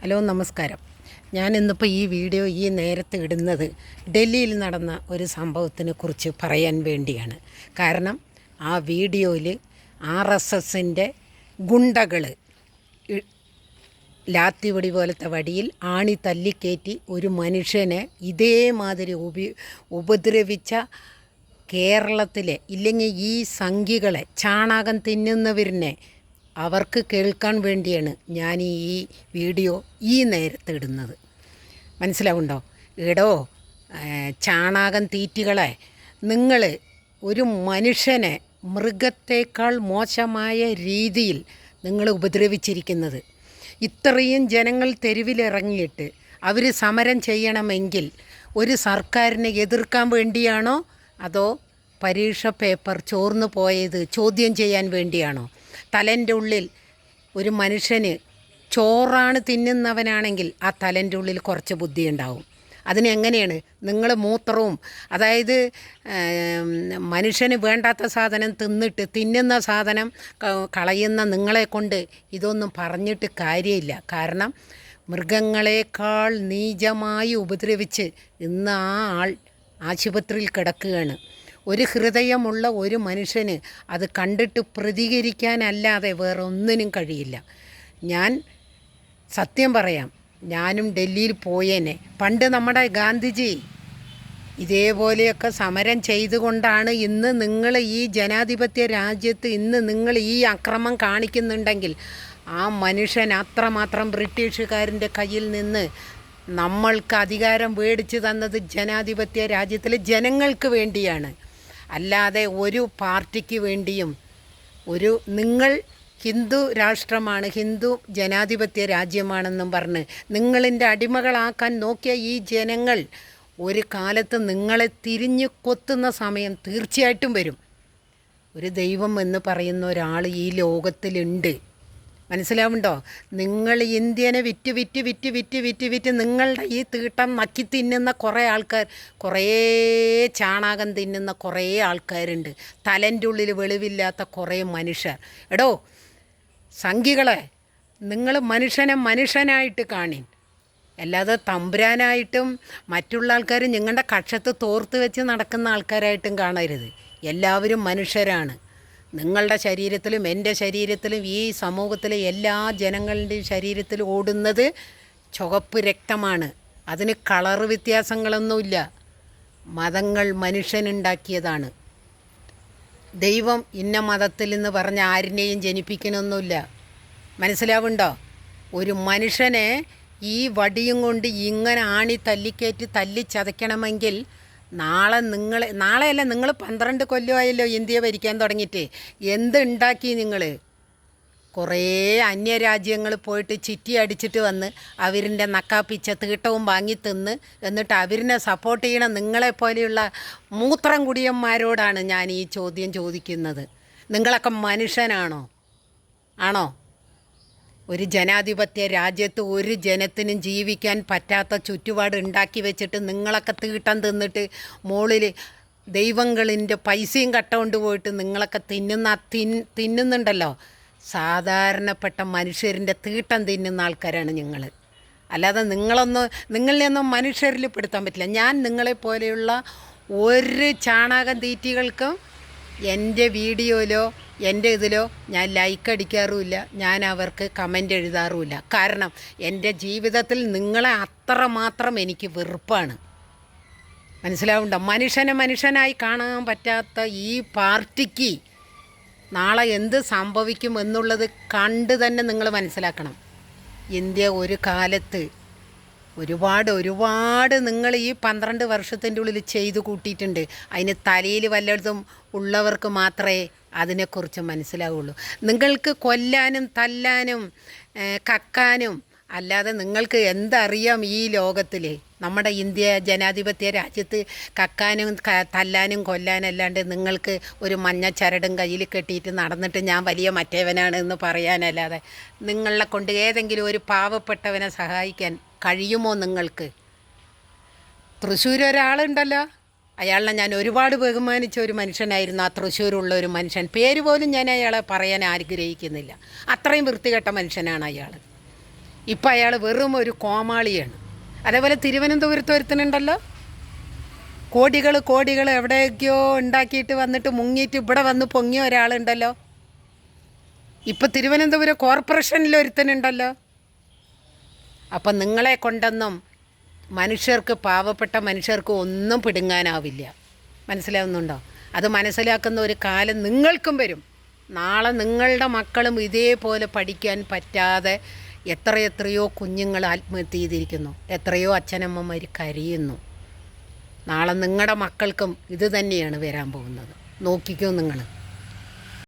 Hello നമസ്കാരം. ഞാനിന്നിപ്പോൾ ഈ video ഈ നേരത്തെ ഇടുന്നത് ഡൽഹിയിൽ നടന്ന ഒരു സംഭവത്തിനെ കുറിച്ച് പറയാൻ വേണ്ടിയാണ്. കാരണം ആ വീഡിയോയിൽ RSSൻ്റെ ഗുണ്ടകൾ ലാത്തിവടി പോലത്തെ വടിയിൽ ആണി തല്ലിക്കയറ്റി ഒരു മനുഷ്യനെ ഇതേമാതിരി ഉപദ്രവിച്ച കേരളത്തിലെ ഇല്ലെങ്കിൽ ഈ സംഘികളെ ചാണകം തിന്നുന്നവരിനെ അവർക്ക് കേൾക്കാൻ വേണ്ടിയാണ് ഞാൻ ഈ വീഡിയോ ഈ നേരത്തെ ഇടുന്നത്. മനസ്സിലാവുണ്ടോ? എടോ ചാണകം തീറ്റികളെ, നിങ്ങൾ ഒരു മനുഷ്യനെ മൃഗത്തേക്കാൾ മോശമായ രീതിയിൽ നിങ്ങൾ ഉപദ്രവിച്ചിരിക്കുന്നത്. ഇത്രയും ജനങ്ങൾ തെരുവിലിറങ്ങിയിട്ട് അവർ സമരം ചെയ്യണമെങ്കിൽ ഒരു സർക്കാരിനെ എതിർക്കാൻ വേണ്ടിയാണോ അതോ പരീക്ഷ പേപ്പർ ചോർന്നു പോയത് ചോദ്യം ചെയ്യാൻ വേണ്ടിയാണോ? തലൻ്റെ ഉള്ളിൽ ഒരു മനുഷ്യന് ചോറാണ് തിന്നുന്നവനാണെങ്കിൽ ആ തലൻ്റെ ഉള്ളിൽ കുറച്ച് ബുദ്ധി ഉണ്ടാവും. അതിനെങ്ങനെയാണ് നിങ്ങൾ മൂത്രവും, അതായത് മനുഷ്യന് വേണ്ടാത്ത സാധനം തിന്നുന്ന സാധനം കളയുന്ന നിങ്ങളെ കൊണ്ട് ഇതൊന്നും പറഞ്ഞിട്ട് കാര്യമില്ല. കാരണം മൃഗങ്ങളെക്കാൾ നീചമായി ഉപദ്രവിച്ച് ഇന്ന് ആ ആൾ ആശുപത്രിയിൽ കിടക്കുകയാണ്. ഒരു ഹൃദയമുള്ള ഒരു മനുഷ്യന് അത് കണ്ടിട്ട് പ്രതികരിക്കാനല്ലാതെ വേറെ ഒന്നിനും കഴിയില്ല. ഞാൻ സത്യം പറയാം, ഞാനും ഡൽഹിയിൽ പോയേനെ. പണ്ട് നമ്മുടെ ഗാന്ധിജി ഇതേപോലെയൊക്കെ സമരം ചെയ്തുകൊണ്ടാണ് ഇന്ന് നിങ്ങൾ ഈ ജനാധിപത്യ രാജ്യത്ത് ഇന്ന് നിങ്ങൾ ഈ അക്രമം കാണിക്കുന്നുണ്ടെങ്കിൽ ആ മനുഷ്യൻ അത്രമാത്രം ബ്രിട്ടീഷുകാരൻ്റെ കയ്യിൽ നിന്ന് നമ്മൾക്ക് അധികാരം മേടിച്ച് തന്നത് ജനാധിപത്യ രാജ്യത്തിലെ ജനങ്ങൾക്ക് വേണ്ടിയാണ്. അല്ലാതെ ഒരു പാർട്ടിക്ക് വേണ്ടിയും നിങ്ങൾ ഹിന്ദു രാഷ്ട്രമാണ്, ഹിന്ദു ജനാധിപത്യ രാജ്യമാണെന്നും പറഞ്ഞ് നിങ്ങളിൻ്റെ അടിമകളാക്കാൻ നോക്കിയ ഈ ജനങ്ങൾ ഒരു കാലത്ത് നിങ്ങളെ തിരിഞ്ഞു കൊത്തുന്ന സമയം തീർച്ചയായിട്ടും വരും. ഒരു ദൈവം എന്ന് പറയുന്ന ഒരാൾ ഈ ലോകത്തിലുണ്ട്. മനസ്സിലാവുണ്ടോ? നിങ്ങൾ ഇന്ത്യനെ വിറ്റ് നിങ്ങളുടെ ഈ തീട്ടം നക്കി തിന്നുന്ന കുറേ ആൾക്കാർ, കുറേ ചാണകം തിന്നുന്ന കുറേ ആൾക്കാരുണ്ട്. തലൻ്റെ ഉള്ളിൽ വെളിവില്ലാത്ത കുറേ മനുഷ്യർ. എടോ സംഘികളെ, നിങ്ങൾ മനുഷ്യനെ മനുഷ്യനായിട്ട് കാണീൻ, അല്ലാതെ തമ്പുരാനായിട്ടും മറ്റുള്ള ആൾക്കാർ നിങ്ങളുടെ കക്ഷത്ത് തോർത്ത് വെച്ച് നടക്കുന്ന ആൾക്കാരായിട്ടും കാണരുത്. എല്ലാവരും മനുഷ്യരാണ്. നിങ്ങളുടെ ശരീരത്തിലും എൻ്റെ ശരീരത്തിലും ഈ സമൂഹത്തിലെ എല്ലാ ജനങ്ങളുടെയും ശരീരത്തിൽ ഓടുന്നത് ചുവപ്പ് രക്തമാണ്. അതിന് കളർ വ്യത്യാസങ്ങളൊന്നുമില്ല. മതങ്ങൾ മനുഷ്യനുണ്ടാക്കിയതാണ്. ദൈവം ഇന്ന മതത്തിൽ എന്ന് പറഞ്ഞ് ആരിനെയും ജനിപ്പിക്കണമെന്നില്ല. മനസ്സിലാവുണ്ടോ? ഒരു മനുഷ്യനെ ഈ വടിയും കൊണ്ട് ഇങ്ങനെ ആണി തല്ലിക്കയറ്റി തല്ലിച്ചതയ്ക്കണമെങ്കിൽ നാളെയല്ല, നിങ്ങൾ 12 കൊല്ലമായല്ലോ ഇന്ത്യ ഭരിക്കാൻ തുടങ്ങിയിട്ട്. എന്തുണ്ടാക്കി നിങ്ങൾ? കുറേ അന്യരാജ്യങ്ങൾ പോയിട്ട് ചിറ്റി അടിച്ചിട്ട് വന്ന് അവരിൻ്റെ നക്കാപ്പിച്ച തീട്ടവും വാങ്ങി തിന്ന് എന്നിട്ട് അവരിനെ സപ്പോർട്ട് ചെയ്യണം നിങ്ങളെപ്പോലെയുള്ള മൂത്രം കുടിയന്മാരോടാണ് ഞാൻ ഈ ചോദ്യം ചോദിക്കുന്നത്. നിങ്ങളൊക്കെ മനുഷ്യനാണോ? ആണോ? ഒരു ജനാധിപത്യ രാജ്യത്ത് ഒരു ജനത്തിനും ജീവിക്കാൻ പറ്റാത്ത ചുറ്റുപാട് ഉണ്ടാക്കി വെച്ചിട്ട് നിങ്ങളൊക്കെ തീട്ടം തിന്നിട്ട് മുകളിൽ ദൈവങ്ങളിൻ്റെ പൈസയും കട്ടുകൊണ്ട് പോയിട്ട് നിങ്ങളൊക്കെ തിന്നുന്നുണ്ടല്ലോ. സാധാരണപ്പെട്ട മനുഷ്യരിൻ്റെ തീട്ടം തിന്നുന്ന ആൾക്കാരാണ് നിങ്ങൾ. അല്ലാതെ നിങ്ങളിലൊന്നും മനുഷ്യരിൽ പെടുത്താൻ പറ്റില്ല. ഞാൻ നിങ്ങളെപ്പോലെയുള്ള ഒരു ചാണകം തീറ്റികൾക്കും എൻ്റെ വീഡിയോയിലോ എൻ്റെ ഇതിലോ ഞാൻ ലൈക്ക് അടിക്കാറുമില്ല, ഞാൻ അവർക്ക് കമൻ്റ് എഴുതാറുമില്ല. കാരണം എൻ്റെ ജീവിതത്തിൽ നിങ്ങളെ അത്രമാത്രം എനിക്ക് വെറുപ്പാണ്. മനസ്സിലാവുണ്ടോ? മനുഷ്യനെ മനുഷ്യനായി കാണാൻ പറ്റാത്ത ഈ പാർട്ടിക്ക് നാളെ എന്ത് സംഭവിക്കും എന്നുള്ളത് കണ്ട് തന്നെ നിങ്ങൾ മനസ്സിലാക്കണം. ഇന്ത്യ ഒരു കാലത്ത് ഒരുപാട് നിങ്ങൾ ഈ 12 വർഷത്തിൻ്റെ ഉള്ളിൽ ചെയ്തു കൂട്ടിയിട്ടുണ്ട്. അതിന് തലയിൽ വല്ലതും ഉള്ളവർക്ക് മാത്രമേ അതിനെക്കുറിച്ച് മനസ്സിലാവുള്ളൂ. നിങ്ങൾക്ക് കൊല്ലാനും തല്ലാനും കക്കാനും അല്ലാതെ നിങ്ങൾക്ക് എന്തറിയാം? ഈ ലോകത്തിൽ നമ്മുടെ ഇന്ത്യ ജനാധിപത്യ രാജ്യത്ത് കക്കാനും തല്ലാനും കൊല്ലാനല്ലാണ്ട് നിങ്ങൾക്ക് ഒരു മഞ്ഞ ചരടും കയ്യിൽ കെട്ടിയിട്ട് നടന്നിട്ട് ഞാൻ വലിയ മറ്റേവനാണ് എന്ന് പറയാനല്ലാതെ നിങ്ങളെ കൊണ്ട് ഏതെങ്കിലും ഒരു പാവപ്പെട്ടവനെ സഹായിക്കാൻ കഴിയുമോ നിങ്ങൾക്ക്? തൃശ്ശൂർ ഒരാളുണ്ടല്ലോ, അയാളെ ഞാൻ ഒരുപാട് ബഹുമാനിച്ച ഒരു മനുഷ്യനായിരുന്നു. ആ തൃശ്ശൂരുള്ള ഒരു മനുഷ്യൻ, പേര് പോലും ഞാൻ അയാളെ പറയാൻ ആഗ്രഹിക്കുന്നില്ല. അത്രയും വൃത്തികെട്ട മനുഷ്യനാണ് അയാൾ. ഇപ്പം അയാൾ വെറും ഒരു കോമാളിയാണ്. അതേപോലെ തിരുവനന്തപുരത്ത് ഒരുത്തനുണ്ടല്ലോ, കോടികൾ എവിടെയൊക്കെയോ ഉണ്ടാക്കിയിട്ട് വന്നിട്ട് മുങ്ങിയിട്ട് ഇവിടെ വന്ന് പൊങ്ങിയ ഒരാളുണ്ടല്ലോ. ഇപ്പം തിരുവനന്തപുരം കോർപ്പറേഷനിൽ ഒരുത്തനുണ്ടല്ലോ. അപ്പം നിങ്ങളെ കൊണ്ടൊന്നും മനുഷ്യർക്ക്, പാവപ്പെട്ട മനുഷ്യർക്ക് ഒന്നും പിടുങ്ങാനാവില്ല. മനസ്സിലാവുന്നുണ്ടോ? അത് മനസ്സിലാക്കുന്ന ഒരു കാലം നിങ്ങൾക്കും വരും. നാളെ നിങ്ങളുടെ മക്കളും ഇതേപോലെ പഠിക്കാൻ പറ്റാതെ എത്രയോ കുഞ്ഞുങ്ങൾ ആത്മഹത്യ ചെയ്തിരിക്കുന്നു, എത്രയോ അച്ഛനമ്മമാർ കരയുന്നു. നാളെ നിങ്ങളുടെ മക്കൾക്കും ഇത് തന്നെയാണ് വരാൻ പോകുന്നത്. നോക്കിക്കോ നിങ്ങൾ.